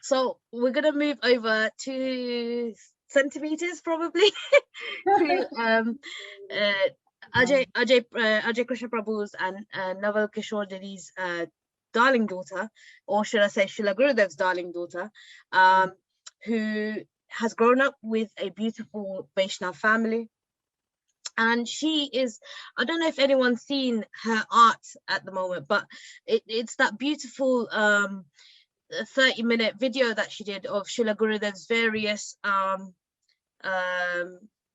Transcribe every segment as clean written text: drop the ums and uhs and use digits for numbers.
So we're gonna move over 2 centimeters probably to Ajay Krishna Prabhu's and Naval Kishore Didi's darling daughter, or should I say Srila Gurudev's darling daughter, who has grown up with a beautiful Vaishnav family. And she is, I don't know if anyone's seen her art at the moment, but it's that beautiful 30-minute video that she did of Srila Gurudev's various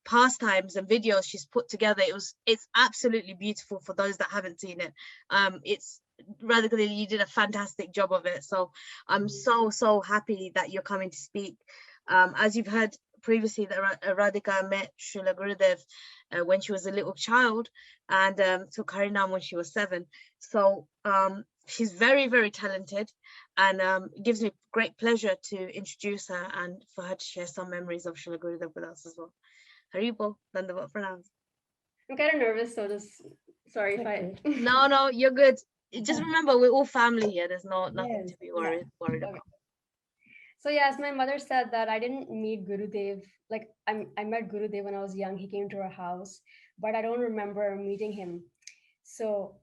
pastimes and videos she's put together. It's absolutely beautiful for those that haven't seen it. It's Radhika, you did a fantastic job of it. So I'm so happy that you're coming to speak. As you've heard previously, that Radhika met Srila Gurudev when she was a little child, and took Harinam when she was 7. So she's very talented, and it gives me great pleasure to introduce her and for her to share some memories of Srila Gurudev with us as well. Haribo, Dandavat Pranams. I'm kind of nervous, so just sorry if I. No, you're good. Just remember, we're all family here. There's nothing to be worried about. So yes, my mother said that I didn't meet Gurudev. Like I met Gurudev when I was young. He came to our house, but I don't remember meeting him. So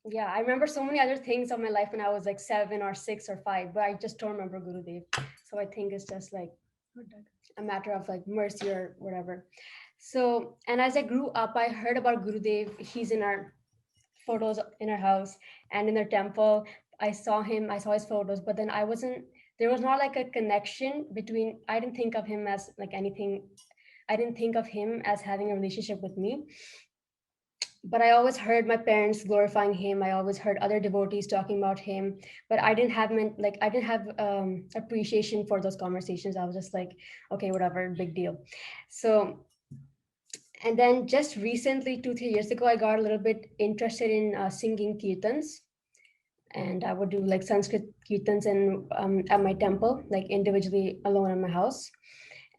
yeah, I remember so many other things of my life when I was like 7 or 6 or 5, but I just don't remember Gurudev. So I think it's just like a matter of like mercy or whatever. So, and as I grew up, I heard about Gurudev. He's in our photos in our house and in their temple. I saw his photos, but then there was not like a connection between, I didn't think of him as like anything. I didn't think of him as having a relationship with me. But I always heard my parents glorifying him. I always heard other devotees talking about him, but I didn't have appreciation for those conversations. I was just like, okay, whatever, big deal. So, and then just recently, 2-3 years ago, I got a little bit interested in singing kirtans, and I would do like Sanskrit kirtans at my temple, like individually alone in my house.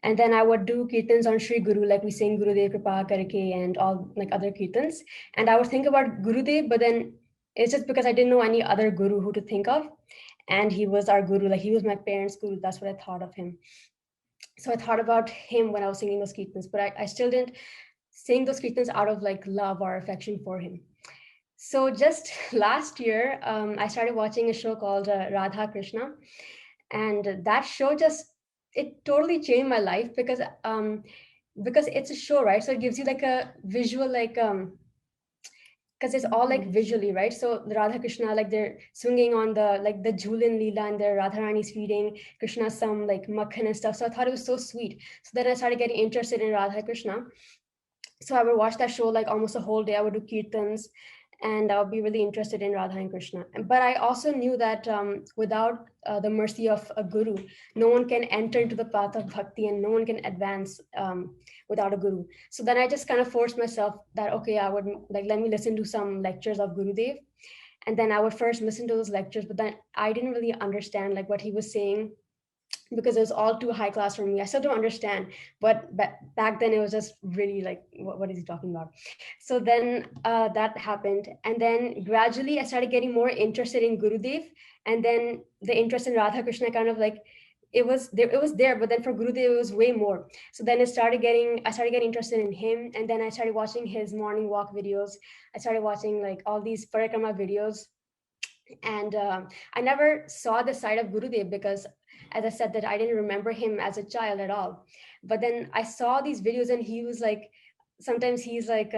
And then I would do kirtans on Shri Guru, like we sing Gurudev Kripa Karke and all like other kirtans. And I would think about Gurudev, but then it's just because I didn't know any other Guru who to think of. And he was our Guru, like he was my parents' Guru. That's what I thought of him. So I thought about him when I was singing those kirtans, but I still didn't sing those kirtans out of like love or affection for him. So just last year, I started watching a show called Radha Krishna. And that show it totally changed my life because it's a show, right? So it gives you like a visual, like because it's all like visually, right? So the Radha Krishna, like they're swinging on the Jhulin Leela, and their Radharani's feeding Krishna some like makhan and stuff. So I thought it was so sweet. So then I started getting interested in Radha Krishna. So I would watch that show like almost a whole day. I would do kirtans, and I would be really interested in Radha and Krishna. But I also knew that without the mercy of a guru, no one can enter into the path of bhakti, and no one can advance without a guru. So then I just kind of forced myself that, okay, I would like, let me listen to some lectures of Gurudev. And then I would first listen to those lectures, but then I didn't really understand like what he was saying, because it was all too high class for me. I still don't understand, but back then it was just really like, what is he talking about? So then that happened. And then gradually I started getting more interested in Gurudev. And then the interest in Radha Krishna kind of like, it was there, but then for Gurudev, it was way more. So then I started getting interested in him. And then I started watching his morning walk videos. I started watching like all these parikrama videos. And I never saw the side of Gurudev because, as I said, that I didn't remember him as a child at all. But then I saw these videos, and he was like, sometimes he's like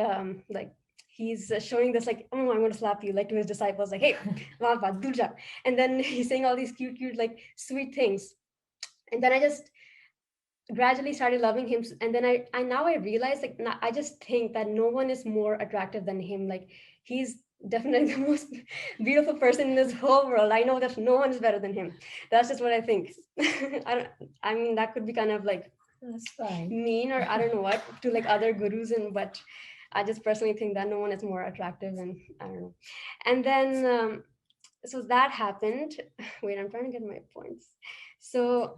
he's showing this like, oh, I'm going to slap you, like to his disciples, like, hey, Durja. And then he's saying all these cute, like sweet things. And then I just gradually started loving him. And then I now I realize, like, I just think that no one is more attractive than him. Like, he's definitely the most beautiful person in this whole world. I know that no one is better than him. That's just what I think. I mean, that could be kind of like, that's fine, mean, or I don't know what, to like other gurus, but I just personally think that no one is more attractive, and I don't know. And then so that happened. Wait, I'm trying to get my points. So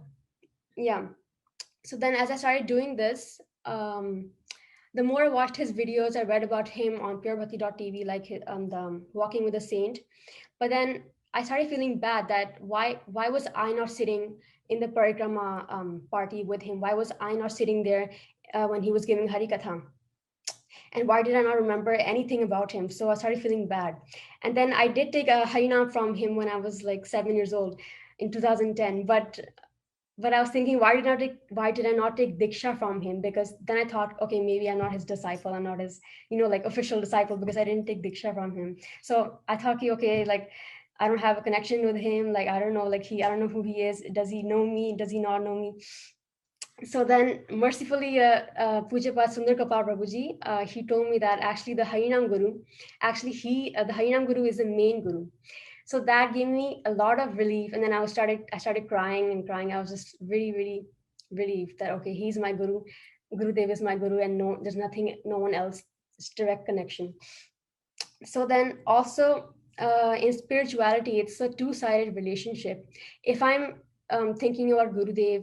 yeah, so then as I started doing this, the more I watched his videos, I read about him on PureBhakti.Tv, like the Walking with a Saint. But then I started feeling bad that why was I not sitting in the parikrama party with him? Why was I not sitting there when he was giving Harikatha? And why did I not remember anything about him? So I started feeling bad. And then I did take a Harinam from him when I was like 7 years old in 2010. But I was thinking, why did I not take Diksha from him? Because then I thought, okay, maybe I'm not his disciple. I'm not his, like official disciple because I didn't take Diksha from him. So I thought, okay, like I don't have a connection with him. Like, I don't know, I don't know who he is. Does he know me? Does he not know me? So then mercifully, Pujapat Sundar Kapar Prabhuji, he told me that actually the Harinam Guru, the Harinam Guru is the main Guru. So that gave me a lot of relief. And then I started crying and crying. I was just really, really relieved that, okay, he's my Guru. Gurudeva is my Guru, and there's no one else. It's direct connection. So then also in spirituality, it's a two-sided relationship. If I'm thinking about Gurudev,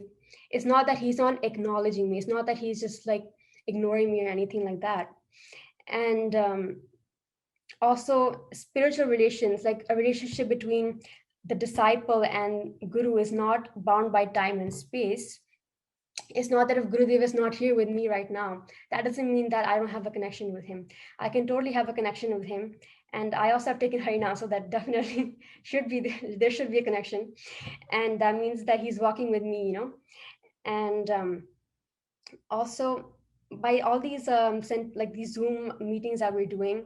it's not that he's not acknowledging me. It's not that he's just like ignoring me or anything like that. And also spiritual relations, like a relationship between the disciple and Guru, is not bound by time and space. It's not that if Gurudev is not here with me right now, that doesn't mean that I don't have a connection with him. I can totally have a connection with him. And I also have taken Harina, so that definitely there should be a connection. And that means that he's walking with me, And also by all these like these Zoom meetings that we're doing,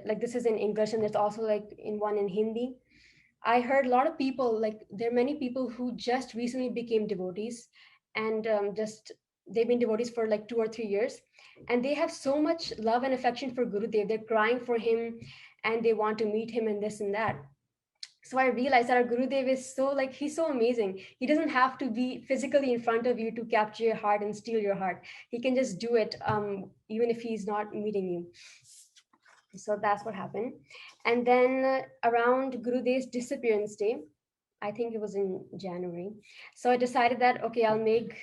like this is in English and there's also like in one in Hindi. I heard a lot of people, like there are many people who just recently became devotees, and just they've been devotees for like 2 or 3 years, and they have so much love and affection for Gurudev. They're crying for him and they want to meet him and this and that. So I realized that our Gurudev is so like, he's so amazing. He doesn't have to be physically in front of you to capture your heart and steal your heart. He can just do it even if he's not meeting you. So that's what happened. And then around Gurudev's disappearance day, I think it was in January. So I decided that, okay, I'll make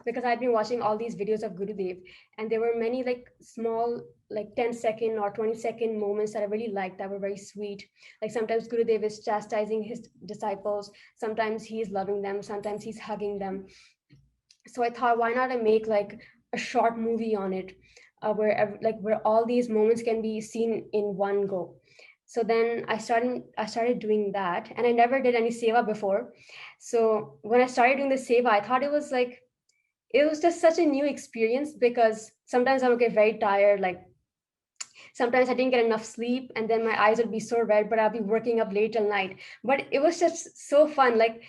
because I've been watching all these videos of Gurudev, and there were many like small, like 10-second or 20-second moments that I really liked, that were very sweet. Like sometimes Gurudev is chastising his disciples, sometimes he's loving them, sometimes he's hugging them. So I thought, why not I make like a short movie on it, where all these moments can be seen in one go. So then I started doing that, and I never did any seva before. So when I started doing the seva, I thought it was just such a new experience, because sometimes I would get very tired, like sometimes I didn't get enough sleep, and then my eyes would be so red, but I'll be working up late till night. But it was just so fun. Like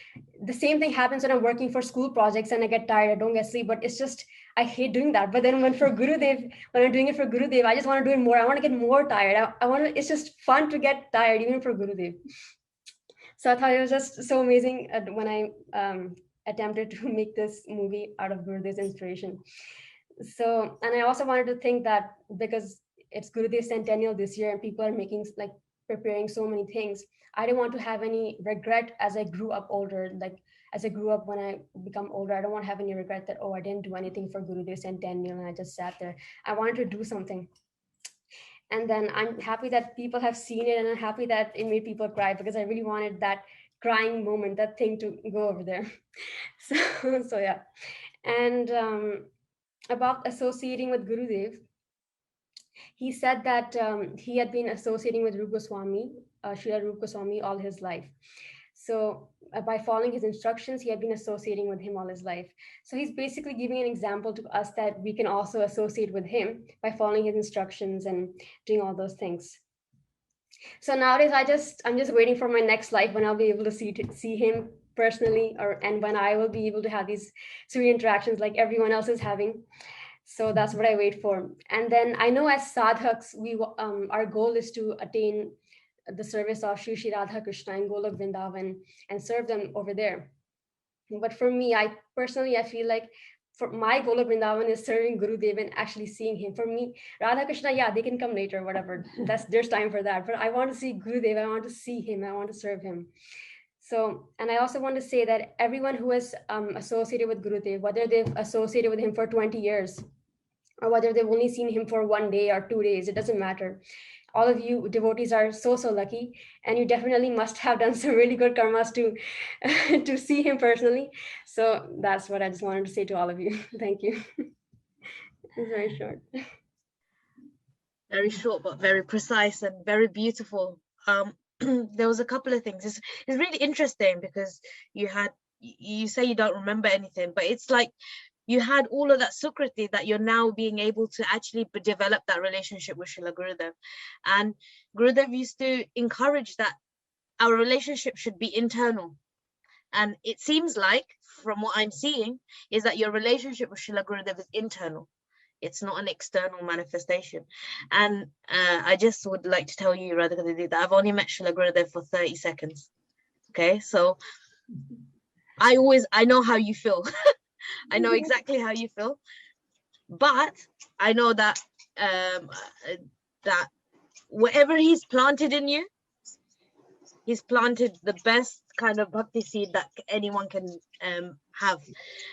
the same thing happens when I'm working for school projects and I get tired, I don't get sleep, but it's just, I hate doing that. But then when I'm doing it for Gurudev, I just want to do it more. I want to get more tired. It's just fun to get tired, even for Gurudev. So I thought it was just so amazing when I attempted to make this movie out of Gurudev's inspiration. So, and I also wanted to think that because it's Gurudev's centennial this year and people are preparing so many things, I didn't want to have any regret as I grew up older. Like as I grew up, when I become older, I don't want to have any regret that, oh, I didn't do anything for Gurudev's centennial and I just sat there. I wanted to do something. And then I'm happy that people have seen it, and I'm happy that it made people cry, because I really wanted that crying moment, that thing to go over there. So yeah. And about associating with Gurudev, he said that he had been associating with Rupa Goswami, Srila Rupa Goswami, all his life. So by following his instructions, he had been associating with him all his life. So he's basically giving an example to us that we can also associate with him by following his instructions and doing all those things. So nowadays, I'm just waiting for my next life when I'll be able to see him personally, and when I will be able to have these sweet interactions like everyone else is having. So that's what I wait for. And then I know as sadhaks, our goal is to attain the service of Shri Shri Radha Krishna in Golok Vrindavan and serve them over there. But for me, I feel like for my Golok Vrindavan is serving Gurudev and actually seeing him. For me, Radha Krishna, yeah, they can come later, whatever. There's time for that. But I want to see Gurudev. I want to see him. I want to serve him. So, and I also want to say that everyone who is associated with Gurudev, whether they've associated with him for 20 years, or whether they've only seen him for 1 day or 2 days, it doesn't matter. all of you devotees are so lucky, and you definitely must have done some really good karmas to to see him personally. So that's what I just wanted to say to all of you. Thank you. It's very short. Very short, but very precise and very beautiful. There was a couple of things. It's really interesting because you say you don't remember anything, but it's like you had all of that sukriti that you're now being able to actually develop that relationship with Srila Gurudev. And Gurudev used to encourage that our relationship should be internal. And it seems like, from what I'm seeing, is that your relationship with Srila Gurudev is internal. It's not an external manifestation. And I just would like to tell you, Radhika, that I've only met Srila Gurudev for 30 seconds. Okay, so I know how you feel. I know exactly how you feel. But I know that that whatever he's planted in you, he's planted the best kind of bhakti seed that anyone can have.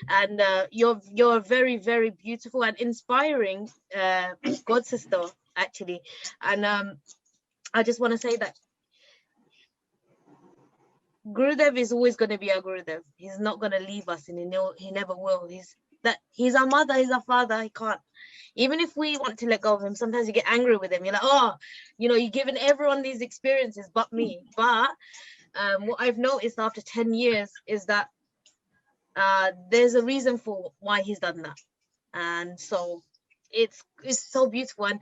And you're very, very beautiful and inspiring god sister, actually. And I just want to say that Gurudev is always going to be our Gurudev. He's not going to leave us, and he never will. He's our mother, he's our father. He can't. Even if we want to let go of him, sometimes you get angry with him. You're like, oh, you're giving everyone these experiences but me. But what I've noticed after 10 years is that there's a reason for why he's done that. And so it's so beautiful. And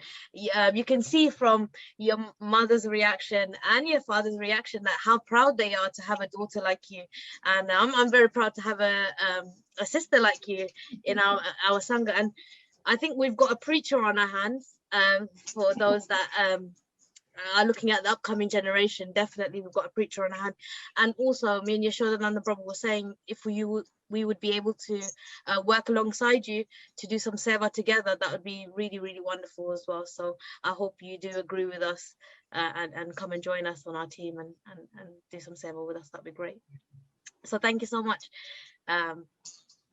you can see from your mother's reaction and your father's reaction that how proud they are to have a daughter like you. And I'm very proud to have a sister like you in our Sangha. And I think we've got a preacher on our hands for those that are looking at the upcoming generation. Definitely we've got a preacher on our hand. And also me and Yashodananda Prabhu were saying, if we would be able to work alongside you to do some seva together, that would be really, really wonderful as well. So I hope you do agree with us and come and join us on our team and do some seva with us. That'd be great. So thank you so much.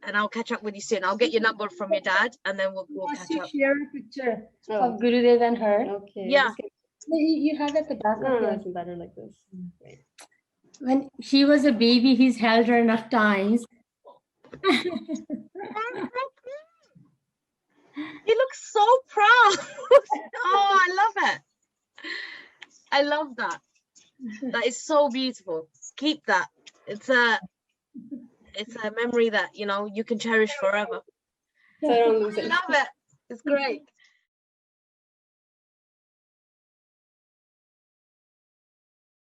And I'll catch up with you soon. I'll get your number from your dad, and then we'll catch up. Share a picture of Gurudev and her. Okay. Yeah. You have at the back of your. It's better like this. When she was a baby, he's held her enough times. You look so proud. Oh, I love it. I love that. That is so beautiful. Keep that. It's a memory that you can cherish forever. So I don't lose it. I love it. It's great.